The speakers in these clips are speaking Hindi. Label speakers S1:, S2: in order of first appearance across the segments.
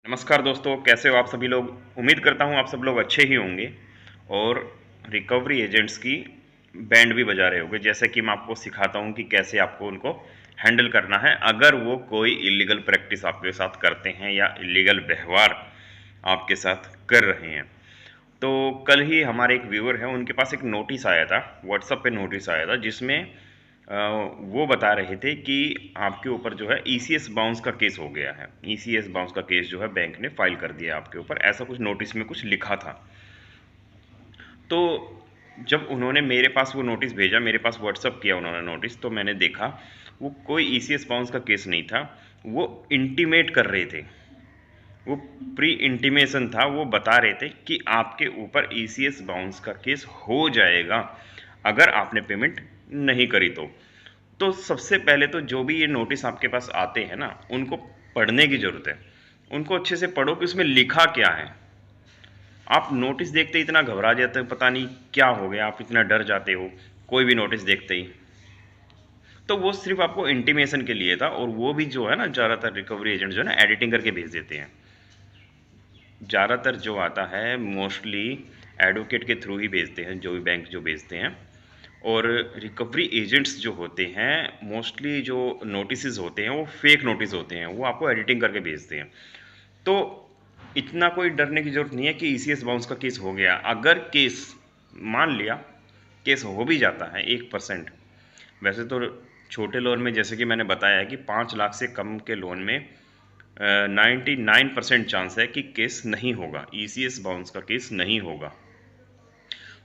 S1: नमस्कार दोस्तों, कैसे हो आप सभी लोग। उम्मीद करता हूँ आप सब लोग अच्छे ही होंगे और रिकवरी एजेंट्स की बैंड भी बजा रहे होंगे। जैसे कि मैं आपको सिखाता हूँ कि कैसे आपको उनको हैंडल करना है अगर वो कोई इलीगल प्रैक्टिस आपके साथ करते हैं या इलीगल व्यवहार आपके साथ कर रहे हैं। तो कल ही हमारे एक व्यूअर हैं, उनके पास एक नोटिस आया था, व्हाट्सएप पे नोटिस आया था, जिसमें वो बता रहे थे कि आपके ऊपर जो है ईसीएस बाउंस का केस हो गया है। ईसीएस बाउंस का केस जो है बैंक ने फाइल कर दिया आपके ऊपर, ऐसा कुछ नोटिस में कुछ लिखा था। तो जब उन्होंने मेरे पास वो नोटिस भेजा, मेरे पास व्हाट्सअप किया उन्होंने नोटिस, तो मैंने देखा वो कोई ईसीएस बाउंस का केस नहीं था। वो इंटीमेट कर रहे थे, वो प्री इंटीमेशन था। वो बता रहे थे कि आपके ऊपर ईसीएस बाउंस का केस हो जाएगा अगर आपने पेमेंट नहीं करी तो सबसे पहले तो जो भी ये नोटिस आपके पास आते हैं ना, उनको पढ़ने की ज़रूरत है। उनको अच्छे से पढ़ो कि उसमें लिखा क्या है। आप नोटिस देखते ही इतना घबरा जाते हो, पता नहीं क्या हो गया, आप इतना डर जाते हो कोई भी नोटिस देखते ही। तो वो सिर्फ आपको इंटीमेशन के लिए था, और वो भी जो है ना, ज़्यादातर रिकवरी एजेंट जो है ना एडिटिंग करके भेज देते हैं। ज़्यादातर जो आता है मोस्टली एडवोकेट के थ्रू ही भेजते हैं, जो भी बैंक जो भेजते हैं। और रिकवरी एजेंट्स जो होते हैं, मोस्टली जो नोटिस होते हैं वो फेक नोटिस होते हैं, वो आपको एडिटिंग करके भेजते हैं। तो इतना कोई डरने की ज़रूरत नहीं है कि ईसीएस बाउंस का केस हो गया। अगर केस मान लिया, केस हो भी जाता है 1%। वैसे तो छोटे लोन में, जैसे कि मैंने बताया है कि 5 लाख से कम के लोन में 99% चांस है कि केस नहीं होगा, ईसीएस बाउंस का केस नहीं होगा।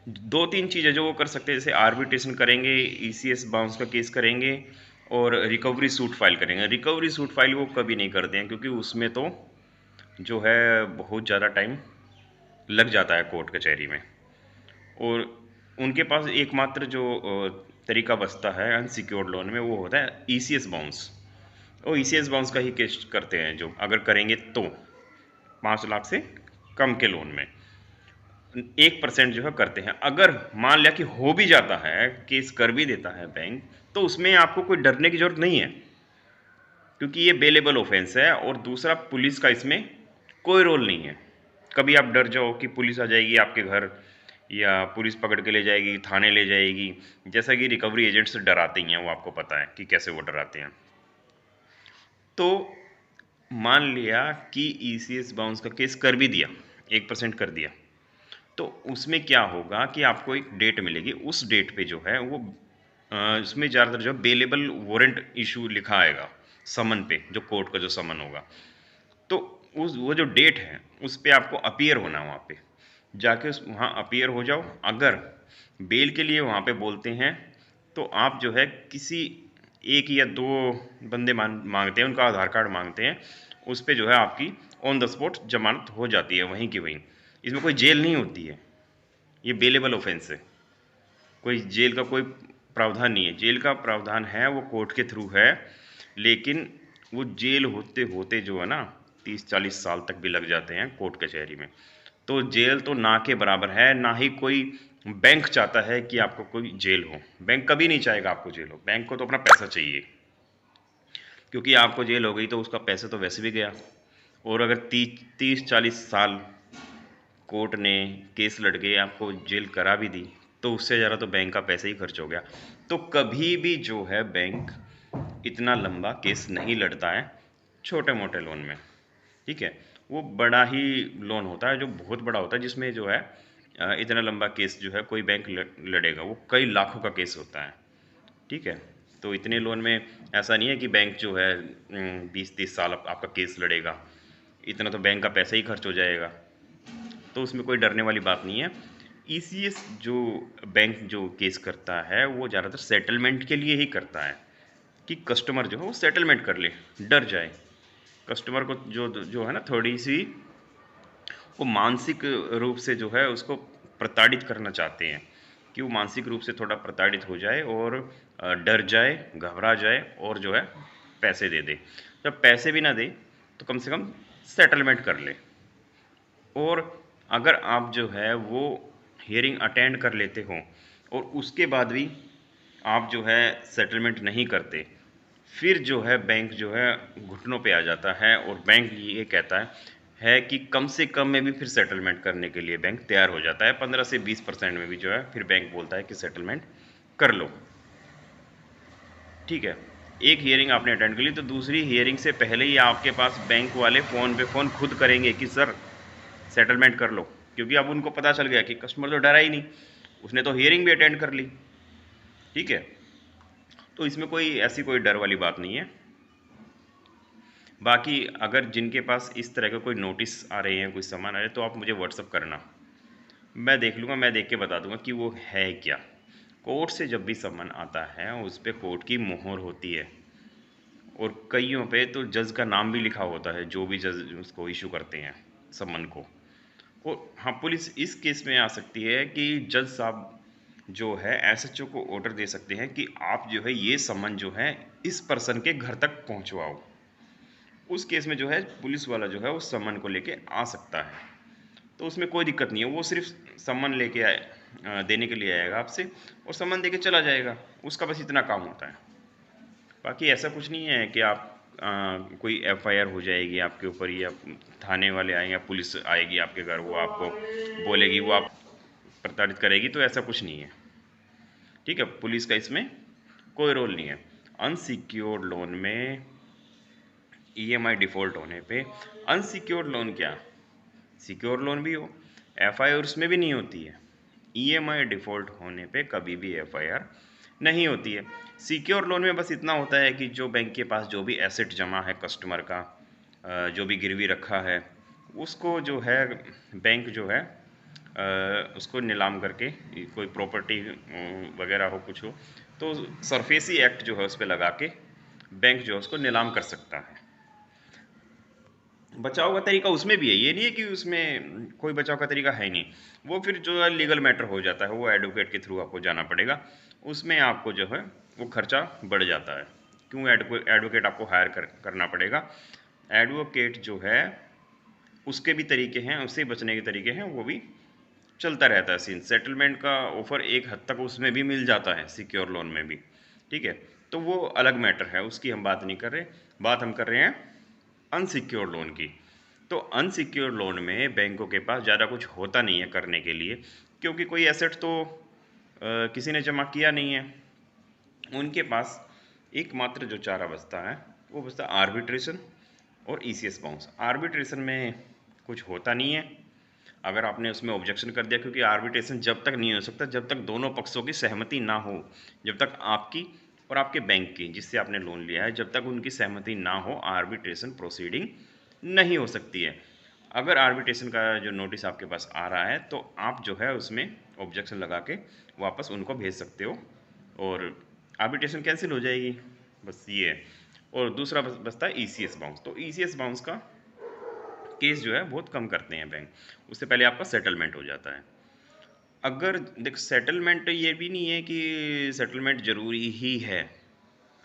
S1: दो तीन चीज़ें जो वो कर सकते हैं, जैसे आर्बिट्रेशन करेंगे, ईसीएस बाउंस का केस करेंगे, और रिकवरी सूट फाइल करेंगे। रिकवरी सूट फाइल वो कभी नहीं करते हैं, क्योंकि उसमें तो जो है बहुत ज़्यादा टाइम लग जाता है कोर्ट कचहरी में। और उनके पास एकमात्र जो तरीका बचता है अनसिक्योर्ड लोन में, वो होता है ईसीएस बाउंस। वो ईसीएस बाउंस का ही केस करते हैं, जो अगर करेंगे तो 5 लाख से कम के लोन में 1% जो है करते हैं। अगर मान लिया कि हो भी जाता है, केस कर भी देता है बैंक, तो उसमें आपको कोई डरने की ज़रूरत नहीं है, क्योंकि ये बेलेबल ऑफेंस है। और दूसरा, पुलिस का इसमें कोई रोल नहीं है। कभी आप डर जाओ कि पुलिस आ जाएगी आपके घर, या पुलिस पकड़ के ले जाएगी, थाने ले जाएगी, जैसा कि रिकवरी एजेंट्स डराते ही हैं, वो आपको पता है कि कैसे वो डराते हैं। तो मान लिया कि ईसीएस बाउंस का केस कर भी दिया, 1% कर दिया, तो उसमें क्या होगा कि आपको एक डेट मिलेगी। उस डेट पे जो है वो उसमें ज़्यादातर जो है बेलेबल वारंट इशू लिखा आएगा समन पे, जो कोर्ट का जो समन होगा। तो उस वो जो डेट है उस पे आपको अपीयर होना है, वहाँ पे जाके उस वहाँ अपीयर हो जाओ। अगर बेल के लिए वहाँ पे बोलते हैं, तो आप जो है किसी एक या दो बंदे मांगते हैं, उनका आधार कार्ड मांगते हैं, उस पे जो है आपकी ऑन द स्पॉट जमानत हो जाती है वहीं की वहीं। इसमें कोई जेल नहीं होती है, ये बेलेबल ऑफेंस है। कोई जेल का कोई प्रावधान नहीं है। जेल का प्रावधान है वो कोर्ट के थ्रू है, लेकिन वो जेल होते होते जो है ना 30-40 साल तक भी लग जाते हैं कोर्ट कचहरी में। तो जेल तो ना के बराबर है, ना ही कोई बैंक चाहता है कि आपको कोई जेल हो। बैंक कभी नहीं चाहेगा आपको जेल हो, बैंक को तो अपना पैसा चाहिए, क्योंकि आपको जेल हो गई तो उसका पैसा तो वैसे भी गया। और अगर 30-40 साल कोर्ट ने केस लड़के आपको जेल करा भी दी, तो उससे ज़्यादा तो बैंक का पैसा ही खर्च हो गया। तो कभी भी जो है बैंक इतना लंबा केस नहीं लड़ता है छोटे मोटे लोन में। ठीक है, वो बड़ा ही लोन होता है जो बहुत बड़ा होता है, जिसमें जो है इतना लंबा केस जो है कोई बैंक लड़ेगा, वो कई लाखों का केस होता है। ठीक है, तो इतने लोन में ऐसा नहीं है कि बैंक जो है 20-30 साल आपका केस लड़ेगा। इतना तो बैंक का पैसा ही खर्च हो जाएगा, तो उसमें कोई डरने वाली बात नहीं है। ईसीएस जो बैंक जो केस करता है, वो ज़्यादातर सेटलमेंट के लिए ही करता है, कि कस्टमर जो है वो सेटलमेंट कर ले, डर जाए। कस्टमर को जो जो है ना, थोड़ी सी वो मानसिक रूप से जो है उसको प्रताड़ित करना चाहते हैं, कि वो मानसिक रूप से थोड़ा प्रताड़ित हो जाए और डर जाए, घबरा जाए, और जो है पैसे दे दे। जब पैसे भी ना दे तो कम से कम सेटलमेंट कर ले। और अगर आप जो है वो हियरिंग अटेंड कर लेते हो और उसके बाद भी आप जो है सेटलमेंट नहीं करते, फिर जो है बैंक जो है घुटनों पे आ जाता है, और बैंक ये कहता है है कि कम से कम में भी फिर सेटलमेंट करने के लिए बैंक तैयार हो जाता है। 15 से 20% में भी जो है फिर बैंक बोलता है कि सेटलमेंट कर लो। ठीक है, एक हियरिंग आपने अटेंड कर ली, तो दूसरी हियरिंग से पहले ही आपके पास बैंक वाले फ़ोन पे फ़ोन खुद करेंगे कि सर सेटलमेंट कर लो, क्योंकि अब उनको पता चल गया कि कस्टमर तो डरा ही नहीं, उसने तो हियरिंग भी अटेंड कर ली। ठीक है, तो इसमें कोई ऐसी कोई डर वाली बात नहीं है। बाकी अगर जिनके पास इस तरह का कोई नोटिस आ रहे हैं, कोई सामान आ रहे हैं, तो आप मुझे व्हाट्सअप करना, मैं देख लूँगा, मैं देख के बता दूंगा कि वो है क्या। कोर्ट से जब भी सामान आता है उस पर कोर्ट की मोहर होती है, और कईयों पे तो जज का नाम भी लिखा होता है, जो भी जज उसको इशू करते हैं सम्मन को। और हाँ, पुलिस इस केस में आ सकती है कि जज साहब जो है एसएचओ को ऑर्डर दे सकते हैं कि आप जो है ये सम्मन जो है इस पर्सन के घर तक पहुंचवाओ। उस केस में जो है पुलिस वाला जो है उस सम्मन को लेके आ सकता है, तो उसमें कोई दिक्कत नहीं है। वो सिर्फ सम्मन लेके देने के लिए आएगा आपसे, और सम्मन दे के चला जाएगा, उसका बस इतना काम होता है। बाकी ऐसा कुछ नहीं है कि आप कोई एफआईआर हो जाएगी आपके ऊपर, या थाने वाले आएंगे या पुलिस आएगी आपके घर, वो आपको बोलेगी, वो आप प्रताड़ित करेगी, तो ऐसा कुछ नहीं है। ठीक है, पुलिस का इसमें कोई रोल नहीं है। अनसिक्योर्ड लोन में ईएमआई डिफ़ॉल्ट होने पे, अनसिक्योर्ड लोन क्या, सिक्योर लोन भी हो, एफआईआर उसमें भी नहीं होती है। ईएमआई डिफ़ॉल्ट होने पे कभी भी एफआईआर नहीं होती है। सिक्योर लोन में बस इतना होता है कि जो बैंक के पास जो भी एसेट जमा है कस्टमर का, जो भी गिरवी रखा है, उसको जो है बैंक जो है उसको नीलाम करके, कोई प्रॉपर्टी वगैरह हो, कुछ हो, तो सरफेसी एक्ट जो है उस पर लगा के बैंक जो है उसको नीलाम कर सकता है। बचाव का तरीका उसमें भी है, ये नहीं है कि उसमें कोई बचाव का तरीका है ही नहीं। वो फिर जो है लीगल मैटर हो जाता है, वो एडवोकेट के थ्रू आपको जाना पड़ेगा, उसमें आपको जो है वो खर्चा बढ़ जाता है। क्यों एडवोकेट आपको हायर करना पड़ेगा। एडवोकेट जो है उसके भी तरीके हैं, उससे बचने के तरीके हैं, वो भी चलता रहता है सीन। सेटलमेंट का ऑफर एक हद तक उसमें भी मिल जाता है, सिक्योर लोन में भी। ठीक है, तो वो अलग मैटर है, उसकी हम बात नहीं कर रहे, बात हम कर रहे हैं अनसिक्योर लोन की। तो अनसिक्योर लोन में बैंकों के पास ज़्यादा कुछ होता नहीं है करने के लिए, क्योंकि कोई एसेट तो किसी ने जमा किया नहीं है। उनके पास एकमात्र जो चारा बचता है वो बचता है आर्बिट्रेशन और ईसीएस बाउंस। आर्बिट्रेशन में कुछ होता नहीं है अगर आपने उसमें ऑब्जेक्शन कर दिया, क्योंकि आर्बिट्रेशन जब तक नहीं हो सकता जब तक दोनों पक्षों की सहमति ना हो। जब तक आपकी और आपके बैंक की, जिससे आपने लोन लिया है, जब तक उनकी सहमति ना हो, आर्बिट्रेशन प्रोसीडिंग नहीं हो सकती है। अगर आर्बिट्रेशन का जो नोटिस आपके पास आ रहा है तो आप जो है उसमें ऑब्जेक्शन लगा के वापस उनको भेज सकते हो, और आर्बिट्रेशन कैंसिल हो जाएगी, बस ये है। और दूसरा बचता है ईसीएस बाउंस। तो ईसीएस बाउंस का केस जो है बहुत कम करते हैं बैंक, उससे पहले आपका सेटलमेंट हो जाता है। अगर देख, सेटलमेंट ये भी नहीं है कि सेटलमेंट ज़रूरी ही है।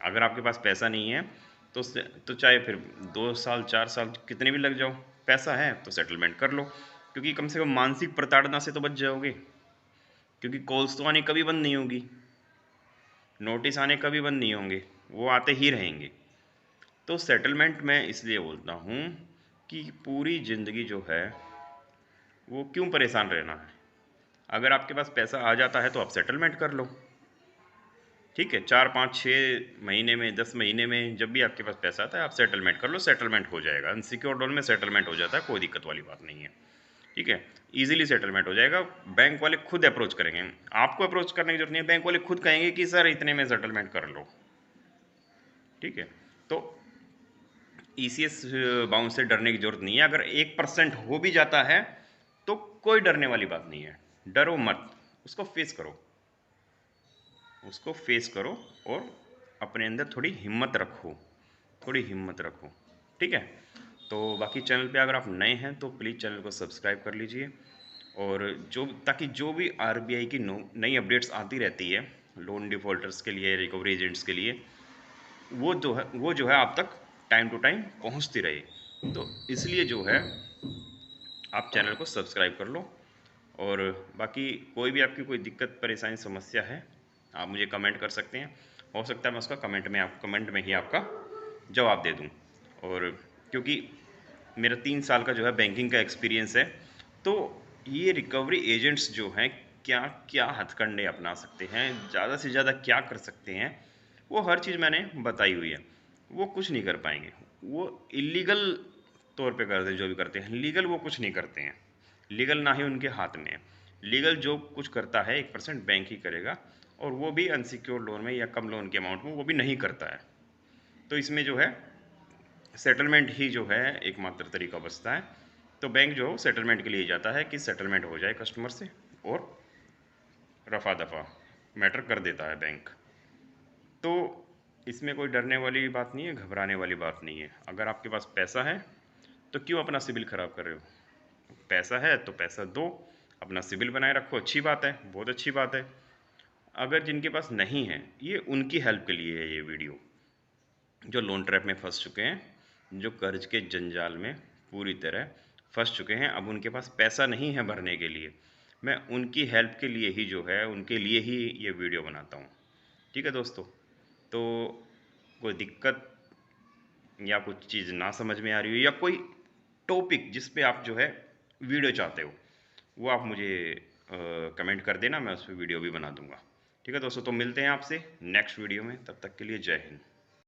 S1: अगर आपके पास पैसा नहीं है तो चाहे फिर 2 साल 4 साल कितने भी लग जाओ, पैसा है तो सेटलमेंट कर लो, क्योंकि कम से कम मानसिक प्रताड़ना से तो बच जाओगे। क्योंकि कॉल्स तो आने कभी बंद नहीं होगी, नोटिस आने कभी बंद नहीं होंगे, वो आते ही रहेंगे। तो सेटलमेंट मैं इसलिए बोलता हूँ कि पूरी ज़िंदगी जो है वो क्यों परेशान रहना है। अगर आपके पास पैसा आ जाता है तो आप सेटलमेंट कर लो। ठीक है, 4 5 6 महीने में, 10 महीने में, जब भी आपके पास पैसा आता है आप सेटलमेंट कर लो, सेटलमेंट हो जाएगा। अनसिक्योर्ड लोन में सेटलमेंट हो जाता है, कोई दिक्कत वाली बात नहीं है। ठीक है, इजीली सेटलमेंट हो जाएगा। बैंक वाले खुद अप्रोच करेंगे, आपको अप्रोच करने की जरूरत नहीं है, बैंक वाले खुद कहेंगे कि सर इतने में सेटलमेंट कर लो। ठीक है, तो ईसीएस बाउंस से डरने की जरूरत नहीं है। अगर 1% हो भी जाता है तो कोई डरने वाली बात नहीं है, डरो मत, उसको फेस करो, उसको फेस करो, और अपने अंदर थोड़ी हिम्मत रखो, थोड़ी हिम्मत रखो। ठीक है, तो बाकी चैनल पे अगर आप नए हैं तो प्लीज़ चैनल को सब्सक्राइब कर लीजिए, और जो ताकि जो भी आरबीआई की नई अपडेट्स आती रहती है लोन डिफ़ॉल्टर्स के लिए, रिकवरी एजेंट्स के लिए, वो जो है आप तक टाइम टू टाइम पहुंचती रहे। तो इसलिए जो है आप चैनल को सब्सक्राइब कर लो, और बाकी कोई भी आपकी कोई दिक्कत परेशानी समस्या है आप मुझे कमेंट कर सकते हैं। हो सकता है मैं उसका कमेंट में ही आपका जवाब दे दूं। और क्योंकि मेरा 3 साल का जो है बैंकिंग का एक्सपीरियंस है। तो ये रिकवरी एजेंट्स जो हैं क्या क्या हथकंडे अपना सकते हैं, ज़्यादा से ज़्यादा क्या कर सकते हैं, वो हर चीज़ मैंने बताई हुई है। वो कुछ नहीं कर पाएंगे, वो इलीगल तौर पे करते हैं जो भी करते हैं, लीगल वो कुछ नहीं करते हैं। लीगल ना ही उनके हाथ में है। लीगल जो कुछ करता है 1% बैंक ही करेगा, और वो भी अनसिक्योर्ड लोन में या कम लोन के अमाउंट में वो भी नहीं करता है। तो इसमें जो है सेटलमेंट ही जो है एकमात्र तरीका बचता है। तो बैंक जो सेटलमेंट के लिए जाता है कि सेटलमेंट हो जाए कस्टमर से, और रफा दफा मैटर कर देता है बैंक। तो इसमें कोई डरने वाली बात नहीं है, घबराने वाली बात नहीं है। अगर आपके पास पैसा है तो क्यों अपना सिविल खराब कर रहे हो? पैसा है तो पैसा दो, अपना सिविल बनाए रखो, अच्छी बात है, बहुत अच्छी बात है। अगर जिनके पास नहीं है, ये उनकी हेल्प के लिए है ये वीडियो, जो लोन ट्रैप में फंस चुके हैं, जो कर्ज के जंजाल में पूरी तरह फंस चुके हैं, अब उनके पास पैसा नहीं है भरने के लिए। मैं उनकी हेल्प के लिए ही जो है, उनके लिए ही ये वीडियो बनाता हूँ। ठीक है दोस्तों, तो कोई दिक्कत या कुछ चीज़ ना समझ में आ रही हो, या कोई टॉपिक जिस पे आप जो है वीडियो चाहते हो, वो आप मुझे कमेंट कर देना, मैं उस पर वीडियो भी बना दूंगा। ठीक है दोस्तों, तो मिलते हैं आपसे नेक्स्ट वीडियो में, तब तक के लिए जय हिंद।